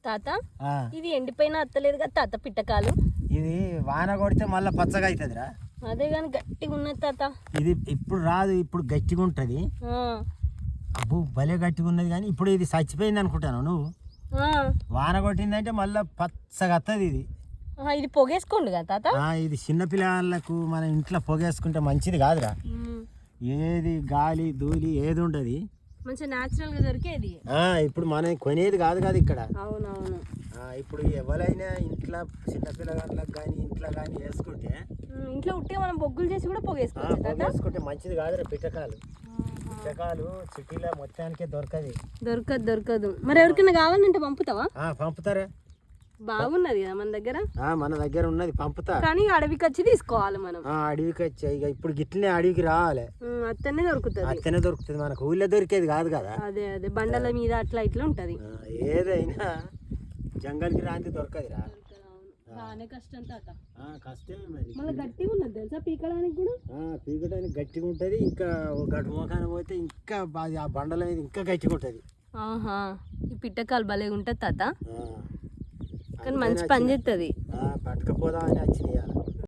తాత ఇది ఎండిపోయినా అత్తలేదు కదా తాత పిట్టకాలు. ఇది వాన కొడితే మళ్ళీ పచ్చగా అవుతుందిరా. అదే కానీ గట్టిగా ఉన్నది తాత. ఇది ఇప్పుడు రాదు, ఇప్పుడు గట్టిగా ఉంటుంది. అబ్బో భలే గట్టిగా ఉన్నది. కానీ ఇప్పుడు ఇది చచ్చిపోయింది అనుకుంటాను నువ్వు. వాన కొట్టిందంటే మళ్ళీ పచ్చగా వస్తుంది ఇది. ఇది పొగేసుకోండి కదా తాత. ఇది చిన్నపిల్లలకు మన ఇంట్లో పొగేసుకుంటే మంచిది కాదురా. ఏది గాలి ధూళి ఏది ఉండదు, మంచిగా న్యాచురల్ గా దొరికేది. ఇప్పుడు మనం కొనేది కాదు కదా ఇక్కడ. అవునవును. ఇప్పుడు ఎవరైనా ఇంట్లో చిన్నపిల్లగాళ్ళకి కానీ ఇంట్లో కానీ వేసుకుంటే ఇంట్లో ఉంటే మనం బొగ్గులు చేసి కూడా పొగేసుకుంటే మంచిది కాదురా. పిట్టకాలు సిటీలో మొత్తానికే దొరకదు. మరి ఎవరికైనా కావాలంటే పంపుతావా? పంపుతారా. బాగున్నది కదా మన దగ్గర ఉన్నది, పంపుతా. కానీ అడవికి వచ్చి తీసుకోవాలి మనం. అడవికి వచ్చి ఇక ఇప్పుడు గిట్లనే అడవికి రావాలి. అత్తనే దొరుకుతుంది మనకు, ఊళ్ళో దొరికేది కాదు కదా. అదే బండల మీద అట్లా ఇట్లా ఉంటది. ఏదైనా జంగల్కి రాంతి దొరకదురా. కష్టం తాత. కష్టమే మరి. మళ్ళీ గట్టిగా ఉన్నది తెలుసా పీకడానికి కూడా. పీకడానికి గట్టిగా ఉంటది. ఇంకా గట్టు మోకాన పోతే ఇంకా ఆ బండల మీద ఇంకా గట్టిగా ఉంటది. ఈ పిట్టకాలు భలే ఉంటది తాత. కానీ మంచి పని చేస్తుంది. పట్టుకపోదామని వచ్చినాయి.